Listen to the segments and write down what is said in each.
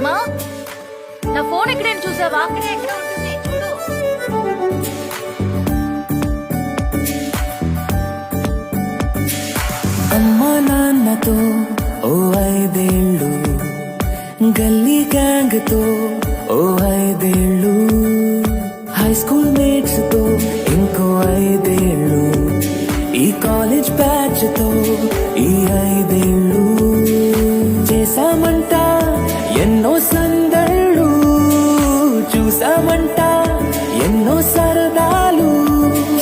అమ్మా నా ఫోన్ ఎక్కడైనా చూసావా? ఎక్కడ ఉంటుంది చూడు. అమ్మా నాన్నతో ఓ 5 ఏళ్ళు, గల్లీ గ్యాంగ్ తో ఓ 5 ఏళ్ళు, హై స్కూల్ మేట్స్ తో ఇంకో 5 ఏళ్ళు, ఈ కాలేజ్ బ్యాచ్ తో ఈ 5 ఏళ్ళు, చేశామంట ఎన్నో సందళ్ళు, చూసామంట ఎన్నో సరదాలు,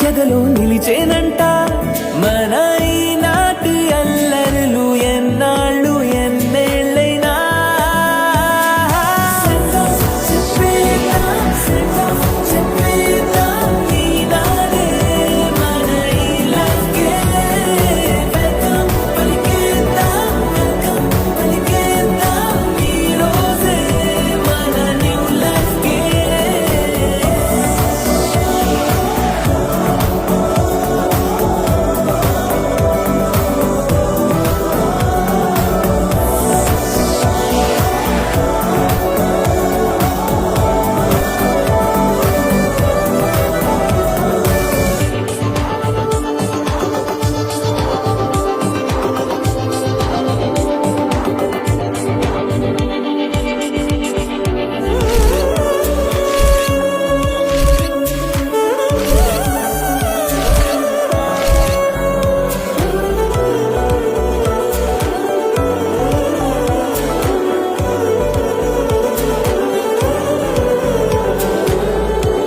ఎదలో నిలిచేనంట మన ఈనాటి అల్లరులు ఎన్నాళ్ళు ఎన్నేళ్ళైనా. చెప్పేద్దాం ఈనాడే మన ఇలాగే, వెల్కమ్ పలికేద్దాం, వెల్కమ్ పలికేద్దాం ఈ రోజే మన న్యూ లైఫ్కే.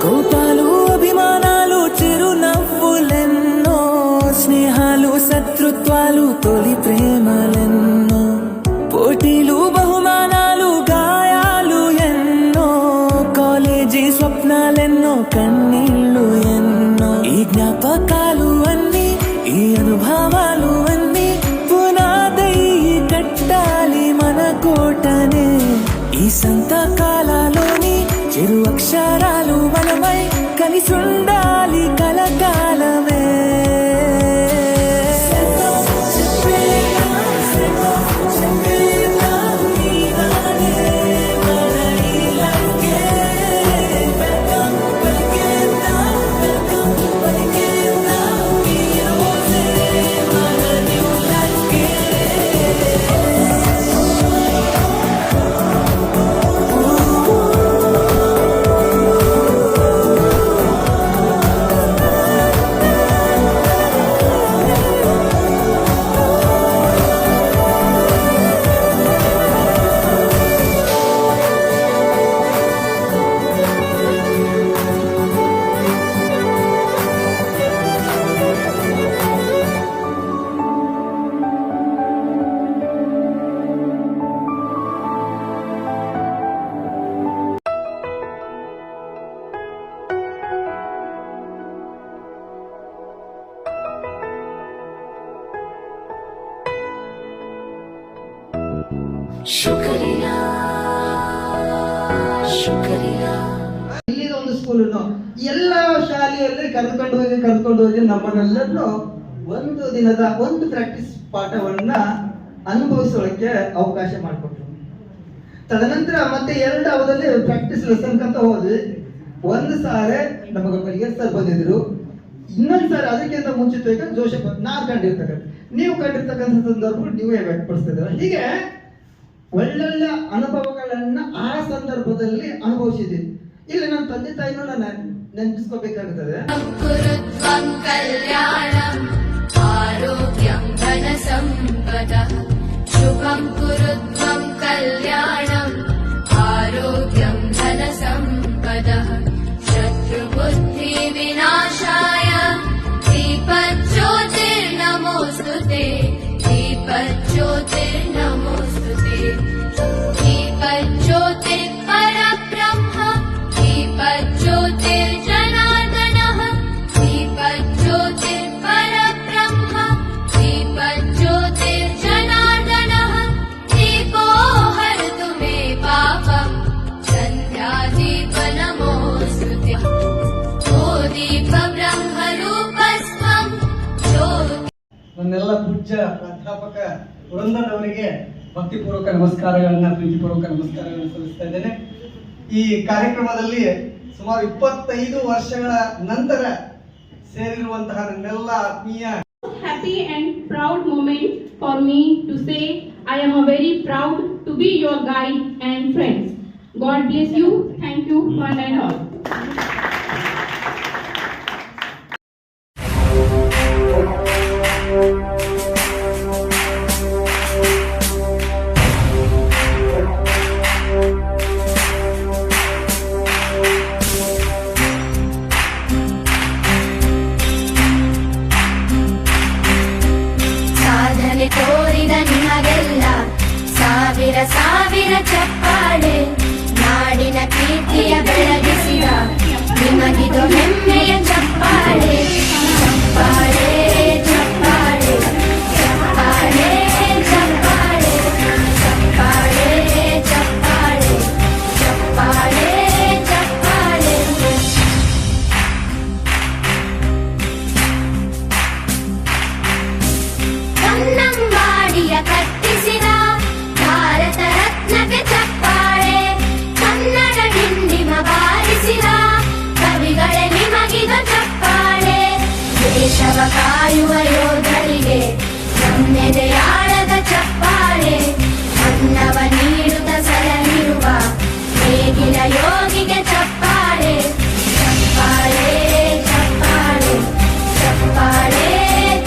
కోపాలు అభిమానాలు చిరునవ్వులెన్నో, స్నేహాలు శత్రుత్వాలు తొలి ప్రేమలెన్నో, పోటీలు బహుమానాలు గాయాలు ఎన్నో, కాలేజీ స్వప్నాలెన్నో కన్నీళ్లు ఎన్నో, ఈ జ్ఞాపకాలు అన్నీ ఈ అనుభవాలు అన్నీ పునాదై కట్టాలి మన కోటనే. ఈ సంతకాలలోని చిరు అక్షరాలు మనమై కలిసుండాలి కలకాలమే. ಶುಕ್ರಿಯಾ ಶುಕ್ರಿಯಾ. ಇಲ್ಲಿದ ಒಂದು ಸ್ಕೂಲನ್ನು ಎಲ್ಲ ಶಾಲೆಯಲ್ಲಿ ಕರೆದುಕೊಂಡು ಹೋಗಿ ನಮ್ಮನ್ನೆಲ್ಲರನ್ನು ಒಂದು ದಿನದ ಒಂದು ಪ್ರಾಕ್ಟೀಸ್ ಪಾಠವನ್ನ ಅನುಭವಿಸೋಳಕ್ಕೆ ಅವಕಾಶ ಮಾಡಿಕೊಟ್ರು. ತದನಂತರ ಮತ್ತೆ 2 ಅವಧಲ್ಲಿ ಪ್ರಾಕ್ಟೀಸ್ ಲೆಸನ್ ಅಂತ ಹೋದ್ವಿ. ಒಂದು ಸಾರಿ ನಮಗೆ ಪರಿಗಣಿಸ್ ಸರ್ ಬಂದಿದ್ರು, ಇನ್ನೊಂದು ಸಾರಿ ಅದಕ್ಕಿಂತ ಮುಂಚಿತವಾಗಿ ಜೋಶಪ್ಪ ನಾವು ಕಂಡಿರ್ತಕ್ಕಂಥ, ನೀವು ಕಂಡಿರ್ತಕ್ಕಂಥ ಸಂದರ್ಭ ನೀವೇ ವ್ಯಕ್ತಪಡಿಸ್ತಿದ್ದೀರ. ಹೀಗೆ ಒಳ್ಳೊಳ್ಳೆ ಅನುಭವಗಳನ್ನ ಆ ಸಂದರ್ಭದಲ್ಲಿ ಅನುಭವಿಸಿದ್ದೀನಿ. ಇಲ್ಲಿ ನನ್ನ ತಂದೆ ತಾಯಿನೂ ನಾನು ನೆನಪಿಸ್ಕೋಬೇಕಾಗುತ್ತದೆ. ಆರೋಗ್ಯಂ ಧನ ಸಂಪದಃ ಶುಭಂ ಕುರುತ್ವಂ ಕಲ್ಯಾಣಂ ಆರೋಗ್ಯಂ ಧನ ಸಂಪದಃ ಶತ್ರು ಬುದ್ಧಿ ವಿನಾಶಾಯ ದೀಪಜ್ಯೋತಿರ್ನಮೋಸ್ತುತೆ ದೀಪಜ್ಯೋತಿರ್ನಮೋಸ್ತುತೆ ದೀಪಜ್ಯೋತಿರ್ ಪರಬ್ರಹ್ಮ ದೀಪಜ್ಯೋತಿರ್ಜನಾರ್ದನಃ ದೀಪಜ್ಯೋತಿರ್ ಪರಬ್ರಹ್ಮ ದೀಪಜ್ಯೋತಿರ್ಜನಾರ್ದನಃ ದೀಪೋ ಹರತು ಮೇ ಪಾಪಂ ಸಂಧ್ಯಾದೀಪ ನಮೋಸ್ತುತೆ ಓ ದೀಪ ಬ್ರಹ್ಮರೂಪಸ್ತ್ವಂ ಜ್ಯೋತಿ. ನನ್ನೆಲ್ಲ ಪೂಜ್ಯ ಪ್ರಾಧ್ಯಾಪಕ ವೃಂದದವರಿಗೆ ಭಕ್ತಿಪೂರ್ವಕ ನಮಸ್ಕಾರಗಳನ್ನ ಪ್ರೀತಿಪೂರ್ವಕ ನಮಸ್ಕಾರಗಳನ್ನು ಸಲ್ಲಿಸ್ತಾ ಇದ್ದೇನೆ. ಈ ಕಾರ್ಯಕ್ರಮದಲ್ಲಿ ಸುಮಾರು 25 ವರ್ಷಗಳ ನಂತರ ಸೇರಿರುವಂತಹ ನನ್ನೆಲ್ಲ ಆತ್ಮೀಯ Happy and proud moment for me to say I am very proud to be your guide and friends. God bless you. Thank you one and all. ಸಾಧನೆ ತೋರಿದ ನಿಮಗೆಲ್ಲ ಸಾವಿರ ಸಾವಿರ ಚಪ್ಪಾಳೆ, ನಾಡಿನ ಕೀರ್ತಿಯ ಬೆಳಗಿಸಿದ ನಿಮಗಿದು ಹೆಮ್ಮೆಯ ಚಪ್ಪಾಳೆ. ಚಪ್ಪಾಳೆ ಚಪ್ಪಾಳೆ ಚಪ್ಪಾಳೆ ಚಪ್ಪಾಳೆ ಚಪ್ಪಾಳೆ ಚಪ್ಪಾಳೆ ಚಪ್ಪಾಳೆ ಚಪ್ಪಾಳೆ. ಕನ್ನಂಬಾಡಿಯ ಕಟ್ಟಿಸಿದ ಭಾರತ ರತ್ನಕ್ಕೆ ಚಪ್ಪಾಳೆ, ಕನ್ನಡ ಡಿಂಡಿಮ ಬಾರಿಸಿದ ಕವಿಗಳೇ ನಿಮಗಿದು ಚಪ್ಪಾಳೆ. ದೇಶವ ಕಾಯುವ ಯೋಧರಿಗೆ ನಮ್ಮೆದೆಯಾಳದ ಚಪ್ಪಾಳೆ, ಅನ್ನವ ನೀಡುತ್ತ ಸಲಹಿರುವ ನೇಗಿಲ ಯೋಗಿಗೆ ಚಪ್ಪಾಳೆ. ಚಪ್ಪಾಳೆ ಚಪ್ಪಾಳೆ ಚಪ್ಪಾಳೆ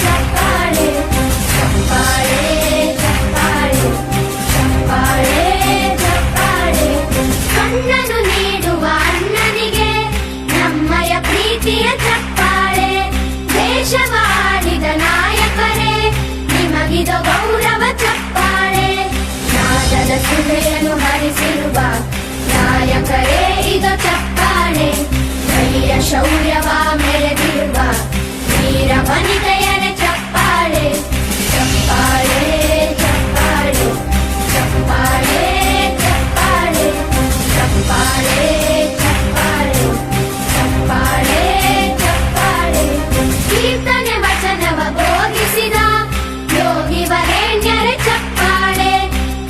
ಚಪ್ಪಾಳೆ ಚಪ್ಪಾಳೆ ಚಪ್ಪಾಳೆ ಚಪ್ಪಾಳೆ ಚಪ್ಪಾಳೆ. ಕಣ್ಣನು ನೀಡುವ ಅಣ್ಣನಿಗೆ ನಮ್ಮಯ ಪ್ರೀತಿಯ ಚಪ್ಪಾಳೆ, ದೇಶವಾಡಿದ ನಾಯಕರೇ ನಿಮಗಿದು ಗೌರವ ಚಪ್ಪಾಳೆ. ನಾದದ ಸುಧೆಯನ್ನು ಹರಿಸಿರುವ ನಾಯಕರೇ ಇದು ಚಪ್ಪಾಳೆ, ಧೈರ್ಯ ಶೌರ್ಯವ ಮೆರೆದಿರುವ ವೀರ ವನಿತೆಯರೇ ಚಪ್ಪಾಳೆ. ಚಪ್ಪಾಳೆ ಚಪ್ಪಾಳೆ ಚಪ್ಪಾಳೆ ಚಪ್ಪಾಳೆ ಚಪ್ಪಾಳೆ ಚಪ್ಪಾಳೆ ಚಪ್ಪಾಳೆ ಚಪ್ಪಾಳೆ. ಕೀರ್ತನೆ ವಚನವ ಬೋಧಿಸಿದ ಯೋಗಿ ವರೇಣ್ಯರೇ ಚಪ್ಪಾಳೆ,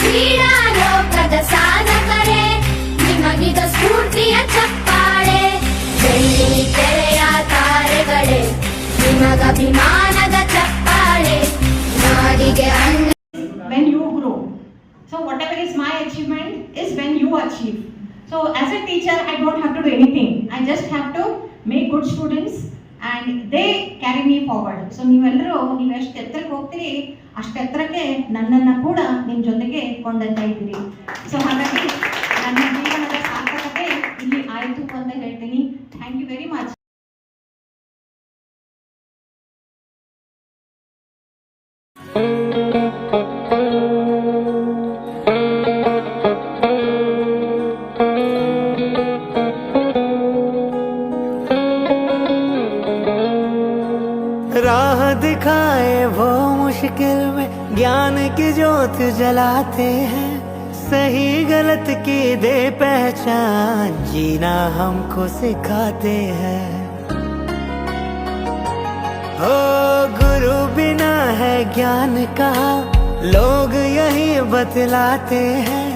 ಕ್ರೀಡಾ ಲೋಕದ ಸಾಧಕರೇ ನಿಮಗಿದ ಸ್ಫೂರ್ತಿಯ ಚಪ್ಪಾಳೆ. ಬೆಳ್ಳಿ ತೆರೆಯ ತಾರೆಗಳೇ ನಿಮಗಭಿಮಾನದ ಚಪ್ಪಾಳೆ, ನಾಡಿಗೆ ಅನ್ನ When you grow, so whatever is my achievement is when you achieve. So as a teacher I don't have to do anything, I just have to make good students and they carry me forward. So ನೀವೆಲ್ಲರೂ ನೀವು ಎಷ್ಟು ಎತ್ತರಕ್ಕೆ ಹೋಗ್ತೀರಿ ಅಷ್ಟು ಎತ್ತರಕ್ಕೆ ನನ್ನನ್ನು ಕೂಡ ನಿಮ್ಮ ಜೊತೆಗೆ ಕೊಂಡೊಯ್ತಾ ಇದ್ದೀರಿ. ಸೊ ಹಾಗಾಗಿ ನನ್ನ ಜೀವನದ ಸಾರ್ಥಕತೆ ಇಲ್ಲಿ ಆಯಿತು ಅಂತ ಹೇಳ್ತೀನಿ. Thank you very much. राह दिखाए वो मुश्किल में ज्ञान की ज्योत जलाते हैं, सही गलत की दे पहचान जीना हमको सिखाते हैं. ओ गुरु बिना है ज्ञान कहाँ, लोग यही बतलाते हैं.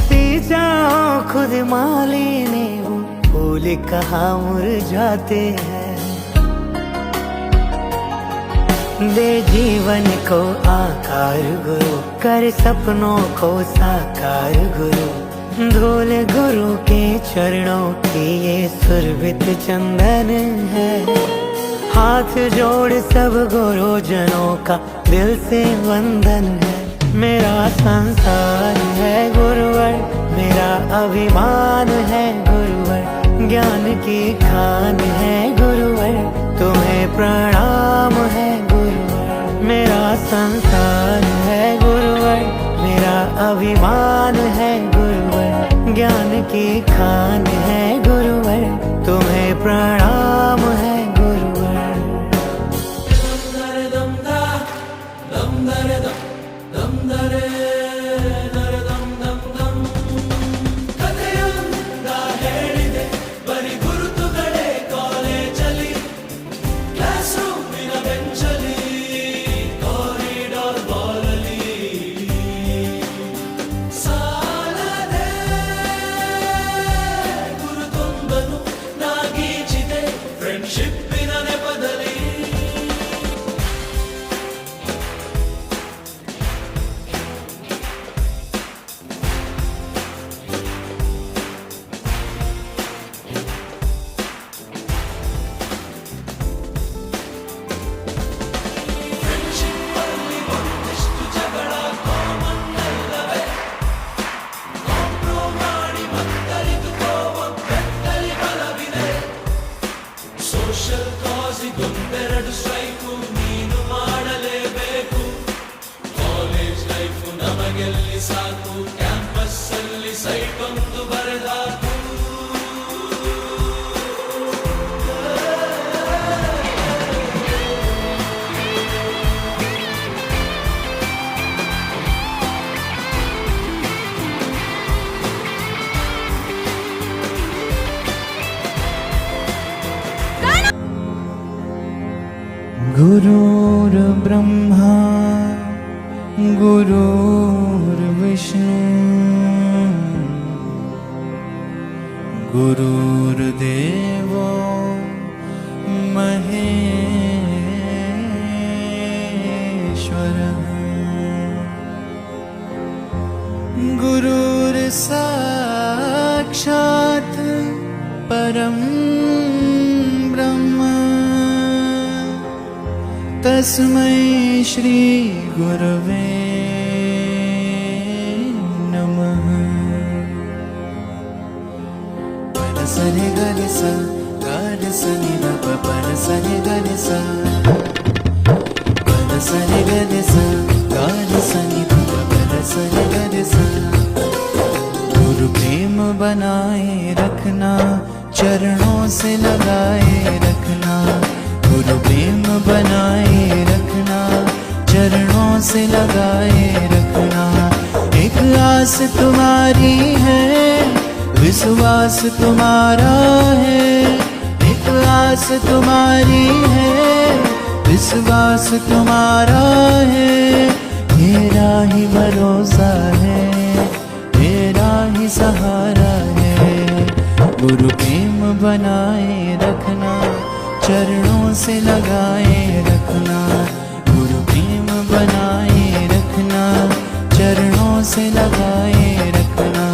सींचा हो खुद माली ने वो फूल कहाँ मुरझाते हैं. दे जीवन को आकार गुरु, कर सपनों को साकार गुरु. धूल गुरु के चरणों की ये सुरभित चंदन है. हाथ जोड़ सब गुरुजनों का दिल से वंदन है. मेरा संसार है गुरुवर, मेरा अभिमान है गुरुवर. ज्ञान की खान है गुरुवर, तुम्हें प्रणाम है गुरुवर. मेरा संसार है गुरुवर, मेरा अभिमान है गुरुवर. ज्ञान की खान है गुरुवर, तुम्हें प्रणाम है गुरुवर. ಎರಡು ಸ್ಟ್ರೈಕು ನೀನು ಮಾಡಲೇಬೇಕು. ಕಾಲೇಜ್ ಲೈಫ್ ನಮಗೆಲ್ಲಿ ಸಾಕು, ಕ್ಯಾಂಪಸ್ ಅಲ್ಲಿ ಸೈಟ್ ಒಂದು ಬರೆದಾಕು. गुरुर्ब्रह्मा गुरुर्विष्णु गुरुर्देवो महेश्वरः गुरुर्साक्षात् परं ब्रह्म तस्मै श्री गुरवे नमः। सरे गरे सा गारे सनि ध प पर सरे गरे सा पर सरे गरे सा गारे सनि ध प पर सरे गरे सा। गुरु प्रेम बनाए रखना, चरणों से लगाए रखना। गुरु प्रेम बनाए रखना, चरणों से लगाए रखना। एक आस तुम्हारी है, विश्वास तुम्हारा है। एक आस तुम्हारी है, विश्वास तुम्हारा है। मेरा ही भरोसा है, मेरा ही सहारा है। गुरु प्रेम बनाए रखना, चरणों से लगाए रखना। गुरु प्रेम बनाए रखना, चरणों से लगाए रखना।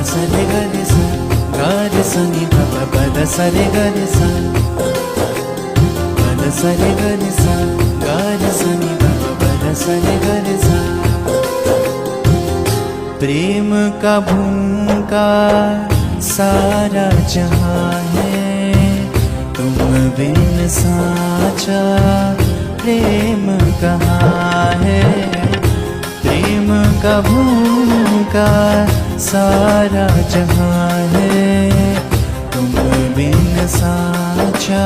सरे गरे सा गारे सनि ध प पद सरे गरे सा पद सरे गरे सा गारे सनि ध प पद सरे गरे सा। प्रेम का भूखा सारा जहां है, तुम बिन साचा प्रेम कहाँ है। प्रेम का भूखा सारा जहां है, तुम बिन साचा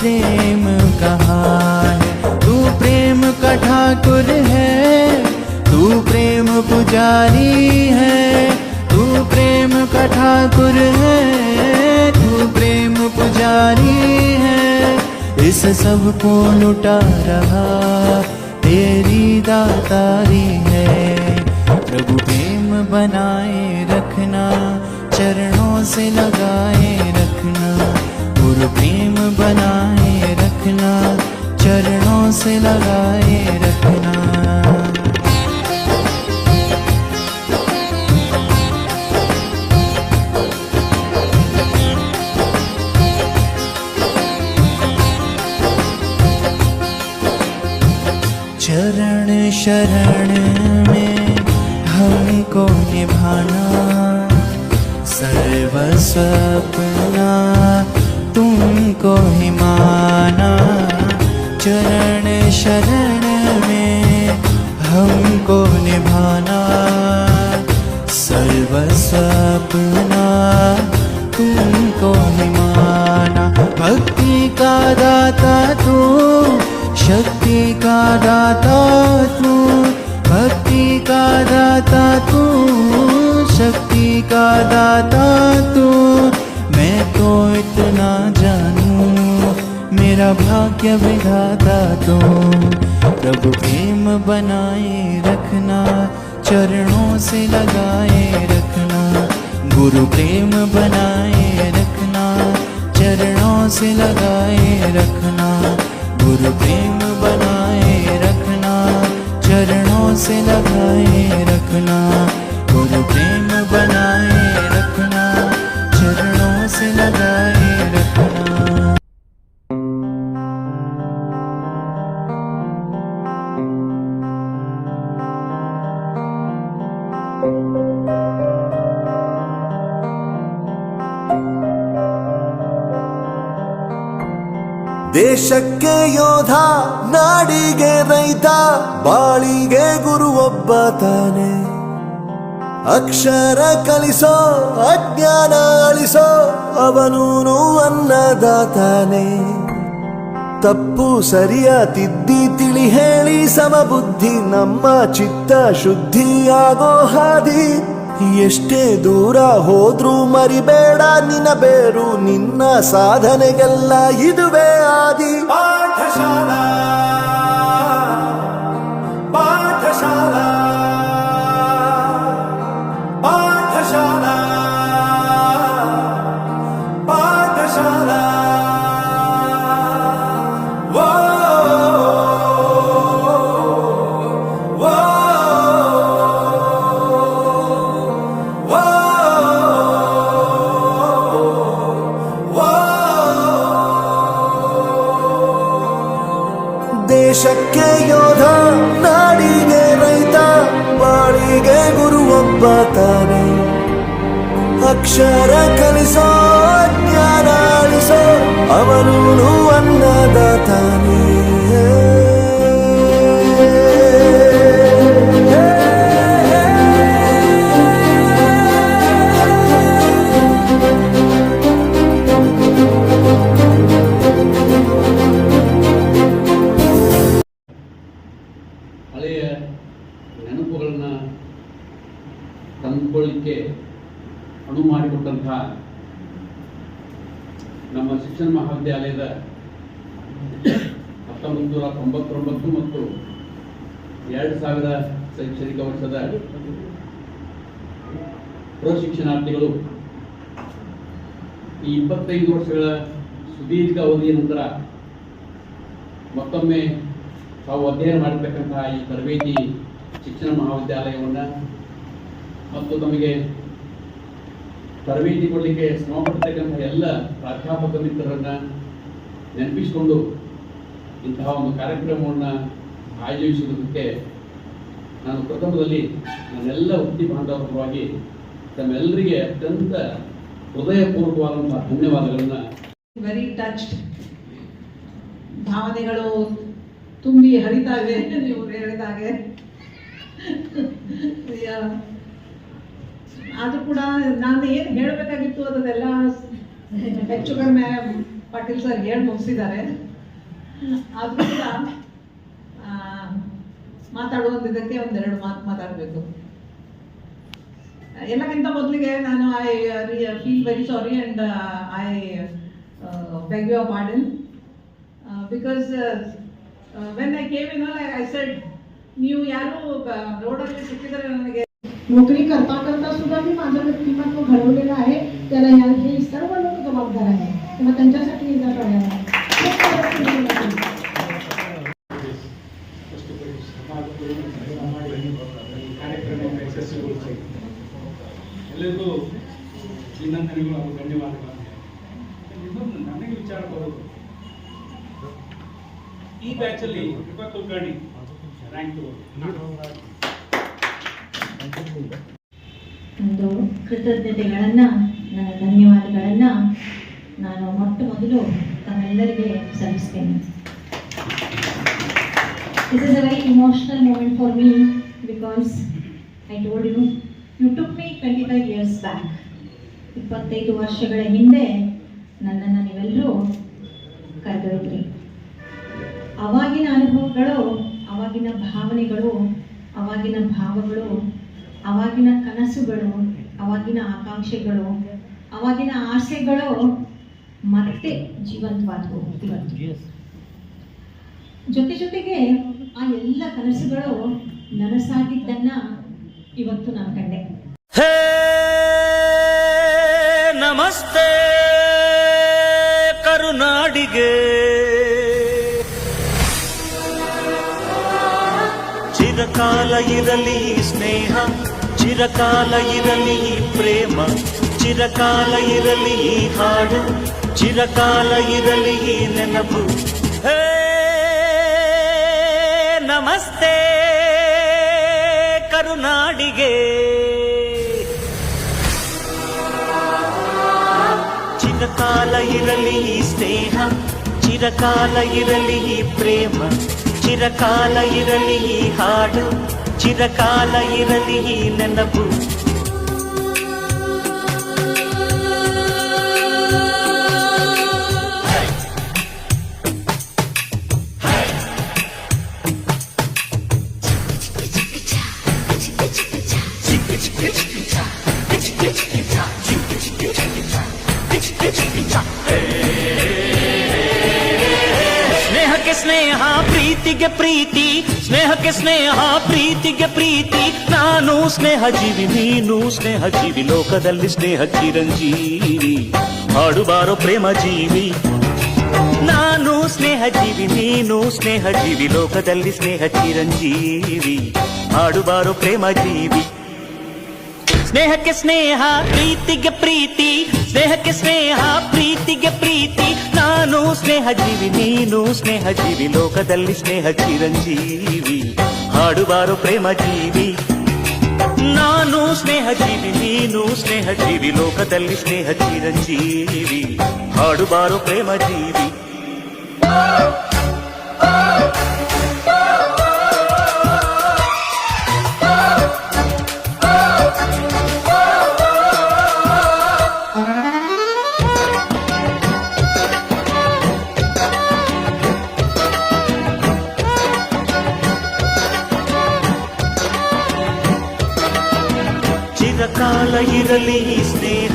प्रेम कहाँ है। तू प्रेम का ठाकुर है, तू प्रेम पुजारी है। तू प्रेम का ठाकुर है, तू प्रेम पुजारी है। इस सब को लुटा रहा तेरी दातारी है। प्रभु प्रेम बनाए रखना, चरणों से लगाए रखना। गुरु प्रेम बनाए रखना, चरणों से लगाए रखना। चरण शरण में हमको निभाना, सर्वस्व अपना तुमको ही माना। चरण शरण में हमको निभाना, सर्वस्व अपना तुमको ही माना। भक्ति का दाता तू, शक्ति का दाता तू। भक्ति का दाता तू, शक्ति का दाता तू। मैं तो इतना जानूं, मेरा भाग्य विधाता तू। प्रभु प्रेम बनाए रखना, चरणों से लगाए रखना। गुरु प्रेम बनाए रखना, चरणों से लगाए रखना। गुरु प्रेम बनाए रखना, ದೇಶಕ್ಕೆ ಯೋಧ, ನಾಡಿಗೆ ರೈತ, ಬಾಳಿಗೆ ಗುರು ಒಬ್ಬ ತಾನೆ. ಅಕ್ಷರ ಕಲಿಸೋ, ಅಜ್ಞಾನ ಅಳಿಸೋ, ಅವನೂನು ಅನ್ನದಾತಾನೆ. ತಪ್ಪು ಸರಿಯ ತಿದ್ದಿ ತಿಳಿ ಹೇಳಿ ಸಮಬುದ್ಧಿ ನಮ್ಮ ಚಿತ್ತ ಶುದ್ಧಿಯಾಗೋ ಹಾದಿ. ಎಷ್ಟೇ ದೂರ ಹೋದ್ರೂ ಮರಿಬೇಡ ನಿನ್ನ ಬೇರು, ನಿನ್ನ ಸಾಧನೆಗೆಲ್ಲ ಇದುವೇ ಆದಿ. ಪಾಠಶಾಲಾ ಪಾಠಶಾಲಾ ಪಾಠಶಾಲಾ ಪಾಠಶಾಲಾ. ದೇಶಕ್ಕೆ ಯೋಧ, ನಾಡಿಗೆ ರೈತ, ಬಾಳಿಗೆ ಗುರು ಒಬ್ಬ ತಾನೆ. ಅಕ್ಷರ ಕಲಿಸೋ, ಜ್ಞಾನ ಅಳಿಸೋ, ಅವನೂನು ಅನ್ನದಾತಾನೆ. ಹಳೆಯ ನೆನಪುಗಳನ್ನು ತಂದುಕೊಳ್ಳಿಕ್ಕೆ ಅನುವು ಮಾಡಿಕೊಟ್ಟಂತಹ ನಮ್ಮ ಶಿಕ್ಷಣ ಮಹಾವಿದ್ಯಾಲಯದ 1999 ಮತ್ತು 2000 ಶೈಕ್ಷಣಿಕ ವರ್ಷದ ಪ್ರಶಿಕ್ಷಣಾರ್ಥಿಗಳು ಈ 25 ವರ್ಷಗಳ ಸುದೀರ್ಘ ಅವಧಿಯ ನಂತರ ಮತ್ತೊಮ್ಮೆ ತಾವು ಅಧ್ಯಯನ ಮಾಡಿರ್ತಕ್ಕಂತಹ ಈ ತರಬೇತಿ ಶಿಕ್ಷಣ ಮಹಾವಿದ್ಯಾಲಯವನ್ನು ಮತ್ತು ತಮಗೆ ತರಬೇತಿ ಕೊಡಲಿಕ್ಕೆ ಶ್ರಮಪಡ್ತಕ್ಕಂಥ ಎಲ್ಲ ಪ್ರಾಧ್ಯಾಪಕ ಮಿತ್ರರನ್ನು ನೆನಪಿಸಿಕೊಂಡು ಇಂತಹ ಒಂದು ಕಾರ್ಯಕ್ರಮವನ್ನು ಆಯೋಜಿಸುವುದಕ್ಕೆ ನಾನು ಪ್ರಥಮದಲ್ಲಿ ನನ್ನೆಲ್ಲ ವೃತ್ತಿ ಬಾಂಧವರ ಪರವಾಗಿ ತಮ್ಮೆಲ್ಲರಿಗೆ ಅತ್ಯಂತ ಹೃದಯಪೂರ್ವಕವಾದಂತಹ ಧನ್ಯವಾದಗಳನ್ನು. ವೆರಿ ಟಚ್ಡ್, ಭಾವನೆಗಳು ತುಂಬಿ ಹರಿತಾ ಇವೆ ನೀವು ಹೇಳಿದಾಗೆ. ಆದರೂ ಕೂಡ ನಾನು ಏನು ಹೇಳಬೇಕಾಗಿತ್ತು ಅದನ್ನೆಲ್ಲ ಹೆಚ್ಚು ಕಡಿಮೆ ಪಾಟೀಲ್ ಸರ್ ಹೇಳಿ ಮುಗಿಸಿದ್ದಾರೆ. ಆದರೂ ಕೂಡ ಮಾತಾಡುವಂಥದ್ದಕ್ಕೆ ಒಂದೆರಡು ಮಾತು ಮಾತಾಡಬೇಕು. ಎಲ್ಲಕ್ಕಿಂತ ಮೊದಲಿಗೆ ನಾನು I feel very sorry and I beg your pardon because when I came in, like I said, ನೀವು ಯಾರು ರೋಡಲ್ಲಿ ಸಿಕ್ಕಿದರೆ ನನಗೆ नोकरी करता करता सुद्धा मी माझं व्यक्तिमत्व घडवलेलं आहे. त्याला हे सर्व लोक जबाबदार आहे. तेव्हा त्यांच्यासाठी एकदा कळायला ಎಲ್ಲರಿಗೂ ಇನ್ನೊಂದರಿಗೂ ನಾವು ಧನ್ಯವಾದಗಳು. ಇನ್ನೊಂದು ನನಗೆ ವಿಚಾರ ಬರೋದು, ಈ ಬ್ಯಾಚಲ್ಲಿ ಕೃಪಾ ಕುಲಕರ್ಣಿ ರ್ಯಾಂಕ್ ಒಂದು ಕೃತಜ್ಞತೆಗಳನ್ನು, ನನ್ನ ಧನ್ಯವಾದಗಳನ್ನು ನಾನು ಮೊಟ್ಟ ಮೊದಲು ತಮ್ಮೆಲ್ಲರಿಗೆ ಸಲ್ಲಿಸ್ತೇನೆ. This is a very emotional moment for me because I told you, you took me 25 years back. 25 ವರ್ಷಗಳ ಹಿಂದೆ ನನ್ನನ್ನು ನೀವೆಲ್ಲರೂ ಕರೆದೊಯ್ದ್ರಿ. ಅವಾಗಿನ ಅನುಭವಗಳು, ಅವಾಗಿನ ಭಾವನೆಗಳು, ಅವಾಗಿನ ಭಾವಗಳು, ಅವಾಗಿನ ಕನಸುಗಳು, ಅವಾಗಿನ ಆಕಾಂಕ್ಷೆಗಳು, ಅವಾಗಿನ ಆಸೆಗಳು ಮತ್ತೆ ಜೀವಂತವಾದವು ಇವತ್ತು. ಜೊತೆಗೆ ಆ ಎಲ್ಲ ಕನಸುಗಳು ನನಸಾಗಿದ್ದನ್ನ ಇವತ್ತು ನಾನು ಕಂಡೆ. ಹೇ ನಮಸ್ತೆ ಕರುನಾಡಿಗೆ, ಚಿರಕಾಲ ಇರಲಿ ಸ್ನೇಹ, ಚಿರಕಾಲ ಇರಲಿ ಪ್ರೇಮ, ಚಿರಕಾಲ ಇರಲಿ ಹಾಡು, ಚಿರಕಾಲ ಇರಲಿ ನೆನಪು. ಹೇ ನಮಸ್ತೆ ಕರುನಾಡಿಗೆ, ಚಿರಕಾಲ ಇರಲಿ ಸ್ನೇಹ, ಚಿರಕಾಲ ಇರಲಿ ಈ ಪ್ರೇಮ, ಚಿರಕಾಲ ಇರಲಿ ಈ ಹಾಡು, ಚಿರಕಾಲ ಇರಲಿ ಈ ನೆನಪು. ಸ್ನೇಹಕ್ಕೆ ಸ್ನೇಹ, ಪ್ರೀತಿಗೆ ಪ್ರೀತಿ, ಸ್ನೇಹಕ್ಕೆ ಸ್ನೇಹ, ಪ್ರೀತಿಗೆ ಪ್ರೀತಿ. ನಾನು ಸ್ನೇಹ ಜೀವಿ, ನೀನು ಸ್ನೇಹ ಜೀವಿ, ಲೋಕದಲ್ಲಿ ಸ್ನೇಹ ಚಿರಂಜೀವಿ. ಹಾಡುಬಾರೋ ಪ್ರೇಮ ಜೀವಿ. ನಾನು ಸ್ನೇಹ ಜೀವಿ, ನೀನು ಸ್ನೇಹ ಜೀವಿ, ಲೋಕದಲ್ಲಿ ಸ್ನೇಹ ಚಿರಂಜೀವಿ. ಹಾಡುಬಾರೋ ಪ್ರೇಮ ಜೀವಿ. ಸ್ನೇಹಕ್ಕೆ ಸ್ನೇಹ, ಪ್ರೀತಿಗೆ ಪ್ರೀತಿ, ಸ್ನೇಹಕ್ಕೆ ಸ್ನೇಹ, ಪ್ರೀತಿಗೆ ಪ್ರೀತಿ. ನಾನು ಸ್ನೇಹ ಜೀವಿ, ನೀನು ಸ್ನೇಹ ಜೀವಿ, ಲೋಕದಲ್ಲಿ ಸ್ನೇಹ ಚಿರಂಜೀವಿ. ಹಾಡುಬಾರೋ ಪ್ರೇಮ ಜೀವಿ. ನಾನು ಸ್ನೇಹ ಜೀವಿ, ನೀನು ಸ್ನೇಹ ಜೀವಿ, ಲೋಕದಲ್ಲಿ ಸ್ನೇಹ ಚಿರಂಜೀವಿ. ಹಾಡುಬಾರೋ ಪ್ರೇಮ ಜೀವಿ. ಚಿರಕಾಲ ಇರಲಿ ಈ ಸ್ನೇಹ,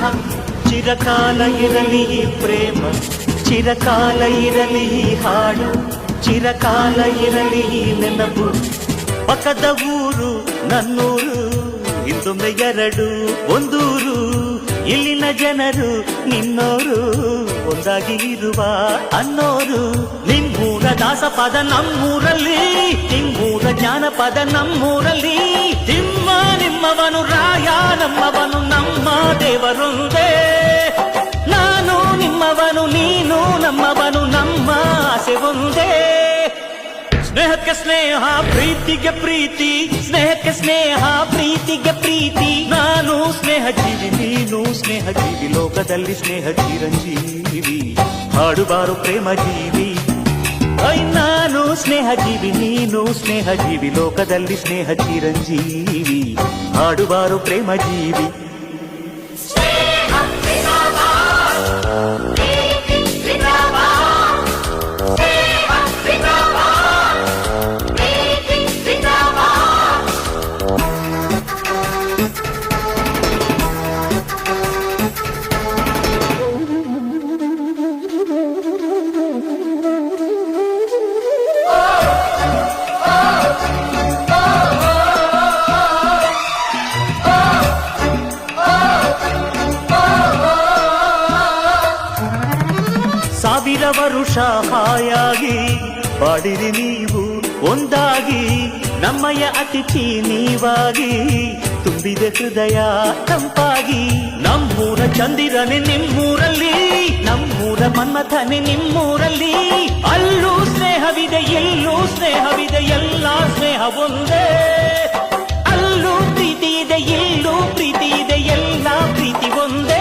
ಚಿರಕಾಲ ಇರಲಿ ಈ ಪ್ರೇಮ, ಚಿರಕಾಲ ಇರಲಿ ಈ ಹಾಡು, ಚಿರಕಾಲ ಇರಲಿ ಈ ನೆನಪು. ಪಕ್ಕದ ಊರು ನನ್ನೂರು, ಹಿಂದೊಮ್ಮೆ ಎರಡು ಒಂದೂರು. ಇಲ್ಲಿನ ಜನರು ನಿನ್ನೋರು, ಒಂದಾಗಿ ಇರುವ ಅನ್ನೋರು. ನಿಮ್ಮೂರ ದಾಸಪದ ನಮ್ಮೂರಲ್ಲಿ, ನಿಮ್ಮೂರ ಜಾನಪದ ನಮ್ಮೂರಲ್ಲಿ. ತಿಮ್ಮ ನಿಮ್ಮವನು, ರಾಯ ನಮ್ಮವನು, ನಮ್ಮ ದೇವರೊಂದೇ. ನಾನು ನಿಮ್ಮವನು, ನೀನು ನಮ್ಮವನು, ನಮ್ಮ ಆಸೆ ಒಂದೇ. ಸ್ನೇಹಕ್ಕೆ ಸ್ನೇಹ, ಪ್ರೀತಿಗೆ ಪ್ರೀತಿ, ಸ್ನೇಹಕ್ಕೆ ಸ್ನೇಹ, ಪ್ರೀತಿಗೆ ಪ್ರೀತಿ. ನಾನು ಸ್ನೇಹ ಜೀವಿ, ನೀನು ಸ್ನೇಹ ಜೀವಿ, ಲೋಕದಲ್ಲಿ ಸ್ನೇಹ ಚಿರಂಜೀವಿ. ಹಾಡುಬಾರೋ ಪ್ರೇಮ ಜೀವಿ. ನಾನು ಸ್ನೇಹ ಜೀವಿ, ನೀನು ಸ್ನೇಹ ಜೀವಿ, ಲೋಕದಲ್ಲಿ ಸ್ನೇಹ ಚಿರಂಜೀವಿ. ಹಾಡುಬಾರೋ ಪ್ರೇಮ ಜೀವಿ. ಸಾವಿರ ವರುಷ ಹಾಯಾಗಿ ಬಾಡಿರಿ ನೀವು ಒಂದಾಗಿ, ನಮ್ಮಯ ಅತಿಥಿ ನೀವಾಗಿ, ತುಂಬಿದೆ ಹೃದಯ ತಂಪಾಗಿ. ನಮ್ಮೂರ ಚಂದಿರನೆ ನಿಮ್ಮೂರಲ್ಲಿ, ನಮ್ಮೂರ ಮನ್ಮಥನೆ ನಿಮ್ಮೂರಲ್ಲಿ. ಅಲ್ಲೂ ಸ್ನೇಹವಿದೆ, ಎಲ್ಲೂ ಸ್ನೇಹವಿದೆ, ಎಲ್ಲ ಸ್ನೇಹ ಒಂದೇ. ಅಲ್ಲೂ ಪ್ರೀತಿ ಇದೆ, ಎಲ್ಲೂ ಪ್ರೀತಿ ಇದೆ, ಎಲ್ಲ ಪ್ರೀತಿ ಒಂದೇ.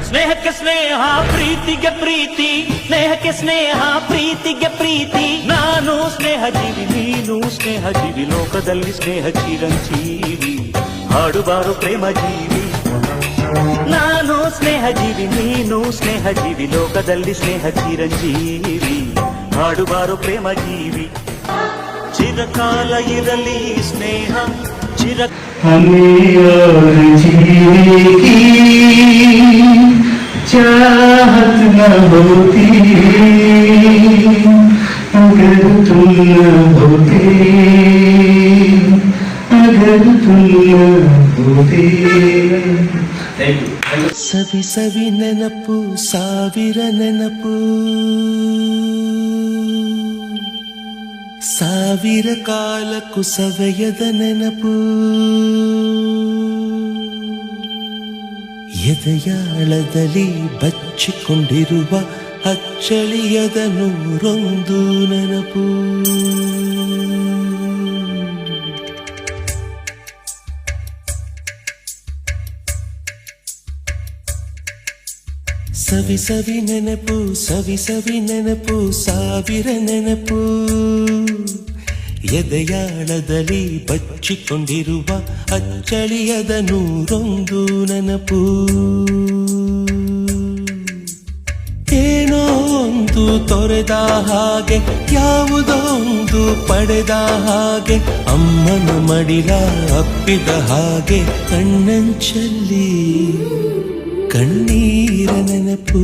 ಸ್ನೇಹಕ್ಕೆ ಸ್ನೇಹ, ಪ್ರೀತಿಗೆ ಪ್ರೀತಿ, ಸ್ನೇಹಕ್ಕೆ ಸ್ನೇಹ, ಪ್ರೀತಿಗೆ ಪ್ರೀತಿ. ನಾನು ಸ್ನೇಹ ಜೀವಿ, ನೀನು ಸ್ನೇಹ ಜೀವಿ, ಲೋಕದಲ್ಲಿ ಸ್ನೇಹ ಚಿರಂಜೀವಿ. ಹಾಡುಬಾರೋ ಪ್ರೇಮ ಜೀವಿ. ನಾನು ಸ್ನೇಹ ಜೀವಿ, ನೀನು ಸ್ನೇಹ ಜೀವಿ, ಲೋಕದಲ್ಲಿ ಸ್ನೇಹ ಚಿರಂಜೀವಿ. ಹಾಡುಬಾರೋ ಪ್ರೇಮ ಜೀವಿ. ಚಿರಕಾಲ ಇರಲಿ ಸ್ನೇಹ, ಚಿರ चाहत न होती अगर तुम न होते, अगर तुम न होते. ಸವಿ ಸವಿ ನೆನಪು, ಸಾವಿರ ನೆನಪು, ಸಾವಿರ ಕಾಲಕ್ಕೂ ಸವೆಯದ ನೆನಪು. ಎದೆಯಾಳದಲ್ಲಿ ಬಚ್ಚಿಕೊಂಡಿರುವ ಅಚ್ಚಳಿಯದ ನೂರೊಂದು ನೆನಪು. ಸವಿ ಸವಿ ನೆನಪು ಸವಿ ಸವಿ ನೆನಪು ಸಾವಿರ ನೆನಪು ಎದೆಯಾಳದಲ್ಲಿ ಬಚ್ಚಿಕೊಂಡಿರುವ ಅಚ್ಚಳಿಯದ ನೂರೊಂದು ನೆನಪು ಏನೋ ಒಂದು ತೊರೆದ ಹಾಗೆ ಯಾವುದೋ ಒಂದು ಪಡೆದ ಹಾಗೆ ಅಮ್ಮನ ಮಡಿಲ ಅಪ್ಪಿದ ಹಾಗೆ ಕಣ್ಣಂಚಲ್ಲಿ ಕಣ್ಣೀರ ನೆನಪು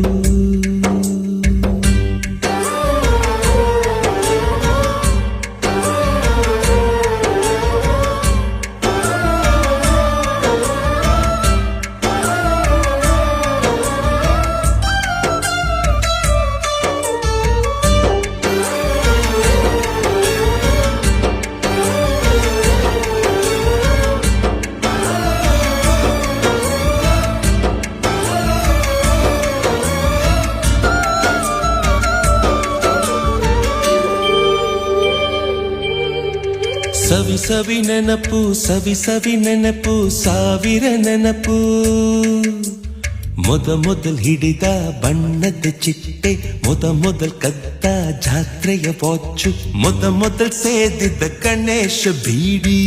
ಸವಿ ಸವಿ ನೆನಪು ಸವಿ ಸವಿ ನೆನಪು ಸಾವಿರ ನೆನಪು ಮೊದಲ್ ಹಿಡಿದ ಬಣ್ಣದ ಚಿಟ್ಟೆ ಮೊದಲ್ ಕದ್ದ ಜಾತ್ರೆಯ ವಾಚು ಮೊದಲ್ ಸೇದಿದ್ದ ಗಣೇಶ ಬೀಡಿ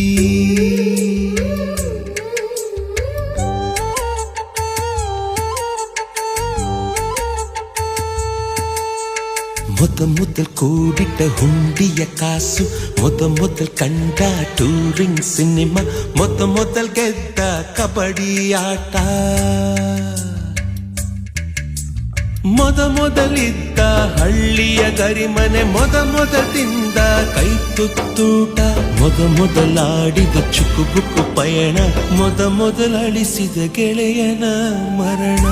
ಮೊದಲ್ ಕೂಡಿಟ್ಟ ಹುಂಡಿಯ ಕಾಸು ಮೊದಲ್ ಕಂಡ ಟೂರಿಂಗ್ ಸಿನಿಮಾ ಮೊದಲ್ ಗೆದ್ದ ಕಬಡ್ಡಿ ಆಟ ಮೊದಲಿದ್ದ ಹಳ್ಳಿಯ ಗರಿಮನೆ ಮೊದಲಿಂದ ಕೈ ತುತ್ತೂಟ ಮೊದಲಾಡಿದ ಚುಕ್ಕುಬುಕ್ಕು ಪಯಣ ಮೊದಲಳಿಸಿದ ಗೆಳೆಯನ ಮರಣ